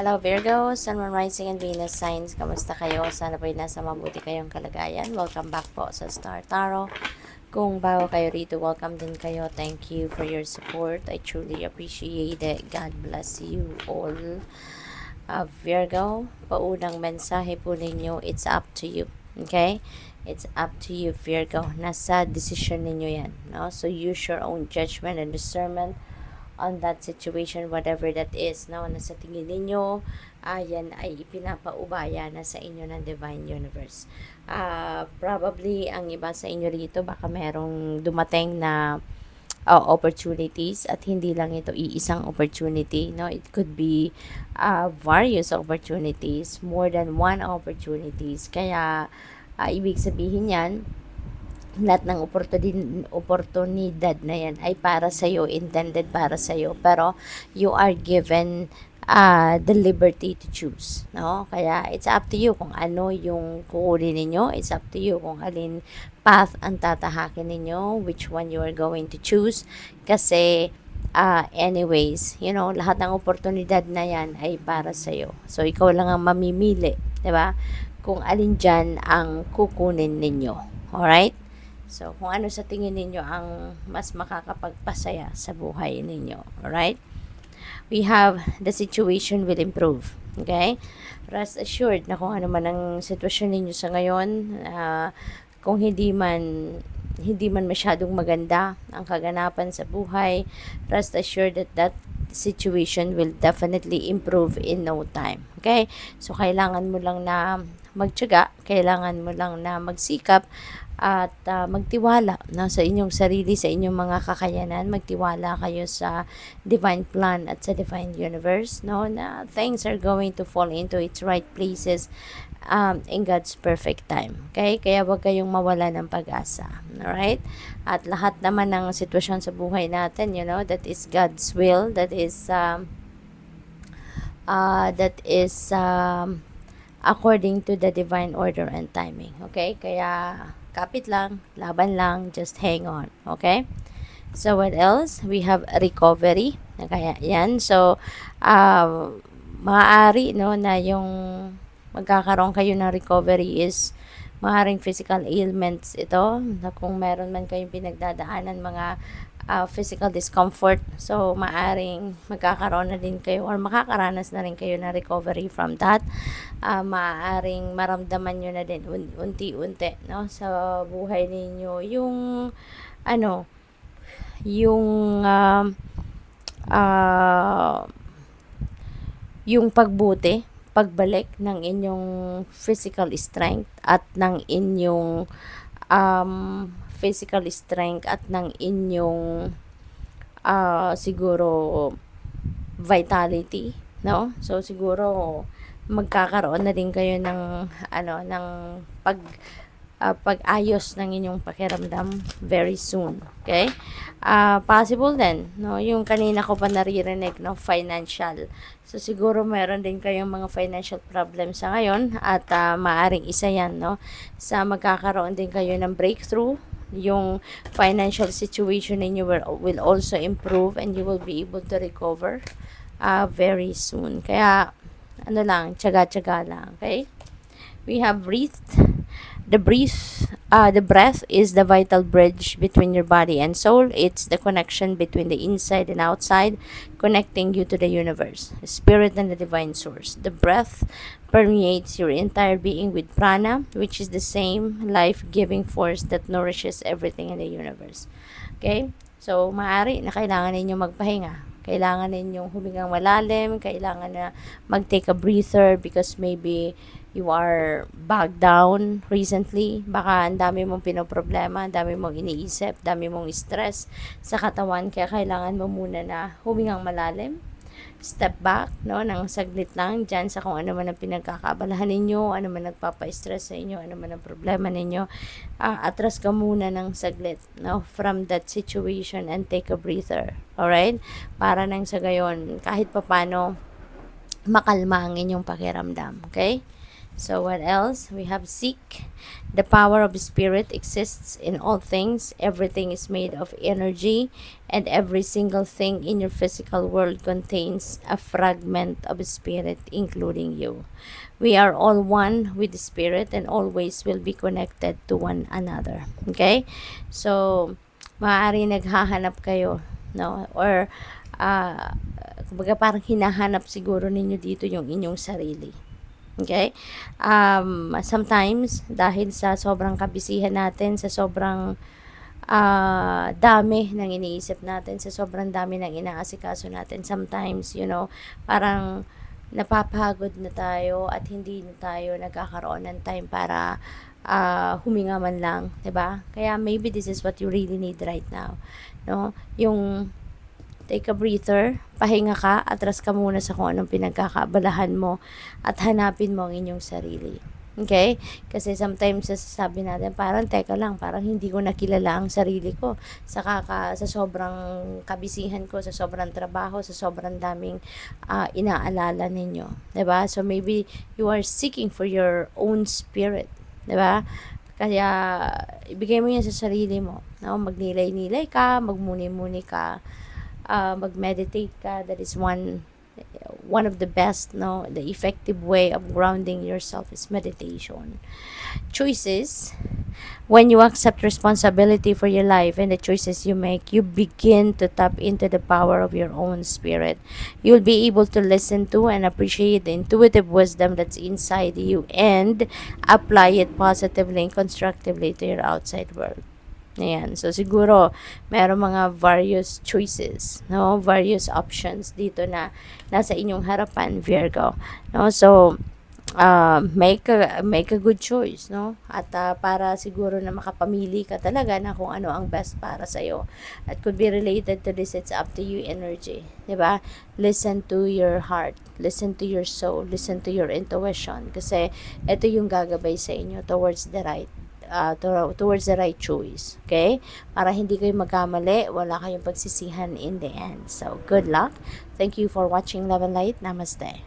Hello Virgo, Sun, Moon, Rising, and Venus signs. Kamusta kayo? Sana po'y nasa mabuti kayong kalagayan. Welcome back po sa Star Tarot. Kung bago kayo rito, welcome din kayo. Thank you for your support. I truly appreciate it. God bless you all. Virgo, paunang mensahe po ninyo, it's up to you. Okay? It's up to you, Virgo. Nasa decision ninyo yan. No? So use your own judgment and discernment on that situation, whatever that is, no, na sa tingin ninyo, yan ay ipinapaubaya na sa inyo ng Divine Universe. Probably, ang iba sa inyo rito, baka merong dumating na opportunities at hindi lang ito iisang opportunity, no, it could be various opportunities, more than one opportunities, kaya ibig sabihin yan, lahat ng oportunidad na yan ay para sa'yo, intended para sa'yo, pero you are given the liberty to choose, no? Kaya it's up to you kung ano yung kukunin ninyo, it's up to you kung alin path ang tatahakin ninyo, which one you are going to choose, kasi anyways, lahat ng oportunidad na yan ay para sa'yo, so ikaw lang ang mamimili, diba, kung alin dyan ang kukunin ninyo. Alright? So, kung ano sa tingin ninyo ang mas makakapagpasaya sa buhay ninyo. Alright? We have the situation will improve. Okay? Rest assured na kung ano man ang sitwasyon ninyo sa ngayon, kung hindi man masyadong maganda ang kaganapan sa buhay, rest assured that situation will definitely improve in no time. Okay? So, kailangan mo lang na magtiyaga, kailangan mo lang na magsikap at magtiwala, no, sa inyong sarili, sa inyong mga kakayanan. Magtiwala kayo sa divine plan at sa divine universe, no, na things are going to fall into its right places in God's perfect time. Okay? Kaya wag kayong mawala ng pag-asa. Alright? At lahat naman ng sitwasyon sa buhay natin, that is God's will, that is according to the divine order and timing. Okay? Kaya kapit lang, laban lang, just hang on. Okay? So, what else? We have recovery. Kaya yan. So, maaari, no, na yung magkakaroon kayo ng recovery is maaaring physical ailments ito, na kung meron man kayong pinagdadaanan mga physical discomfort, so maaring magkakaroon na din kayo or makakaranas na rin kayo na recovery from that. Maaring maramdaman nyo na din unti-unti, no, sa buhay ninyo yung yung pagbalik ng inyong physical strength at ng inyong siguro vitality, no? So siguro magkakaroon na din kayo ng pag-ayos ng inyong pakiramdam very soon. Okay? Possible din, no? Yung kanina ko pa naririnig, no? Financial. So, siguro meron din kayong mga financial problems sa ngayon at maaring isa yan, no? Sa magkakaroon din kayo ng breakthrough. Yung financial situation ninyo will also improve and you will be able to recover very soon. Kaya, tiyaga-tiyaga lang. Okay? We have breathed. The breath is the vital bridge between your body and soul. It's the connection between the inside and outside, connecting you to the universe, the spirit, and the divine source. The breath permeates your entire being with prana, which is the same life-giving force that nourishes everything in the universe. Okay? So, maaari na kailangan ninyo magpahinga. Kailangan ninyong humingang malalim, kailangan na mag-take a breather because maybe you are bogged down recently. Baka ang dami mong pinoproblema, ang dami mong iniisip, dami mong stress sa katawan, kaya kailangan mo muna na humingang malalim. Step back, no, ng saglit lang dyan sa kung ano man ang pinagkakaabalahan ninyo, ano man nagpapa-stress sa inyo, ano man ang problema ninyo. Atras ka muna ng saglit, no, from that situation and take a breather. Alright? Para nang sa gayon, kahit papano, makalma ang inyong pakiramdam. Okay? So what else? We have seek. The power of spirit exists in all things. Everything is made of energy, and every single thing in your physical world contains a fragment of spirit, including you. We are all one with the spirit and always will be connected to one another. Okay? So, maaari naghahanap kayo, no? Or, kumbaga parang hinahanap siguro ninyo dito yung inyong sarili. Okay? Sometimes, dahil sa sobrang kabisihan natin, sa sobrang dami ng iniisip natin, sa sobrang dami ng inaasikaso natin, sometimes, parang napapagod na tayo at hindi na tayo nagkakaroon ng time para huminga man lang, 'di ba? Kaya maybe this is what you really need right now, no? Yung take a breather, pahinga ka, atras ka muna sa kung anong pinagkakaabalahan mo at hanapin mo ang inyong sarili. Okay? Kasi sometimes sasabi natin, parang teka lang, parang hindi ko nakilala ang sarili ko sa sobrang kabisihan ko, sa sobrang trabaho, sa sobrang daming inaalala ninyo. 'Di ba? So maybe you are seeking for your own spirit. 'Di ba? Kaya ibigay mo yan sa sarili mo. No? Magnilay-nilay ka, magmuni-muni ka, mag-meditate ka. That is one of the best, no, the effective way of grounding yourself is meditation. Choices. When you accept responsibility for your life and the choices you make, you begin to tap into the power of your own spirit. You'll be able to listen to and appreciate the intuitive wisdom that's inside you and apply it positively and constructively to your outside world. Ayan. So, siguro, meron mga various choices, no? Various options dito na nasa inyong harapan, Virgo. No? So, make a good choice, no? At para siguro na makapamili ka talaga na kung ano ang best para sa iyo. At could be related to this, it's up to you energy, 'di ba? Listen to your heart, listen to your soul, listen to your intuition kasi ito yung gagabay sa inyo towards the right choice. Okay? Para hindi kayo magkamali, wala kayong pagsisihan in the end. So, good luck. Thank you for watching Love and Light. Namaste.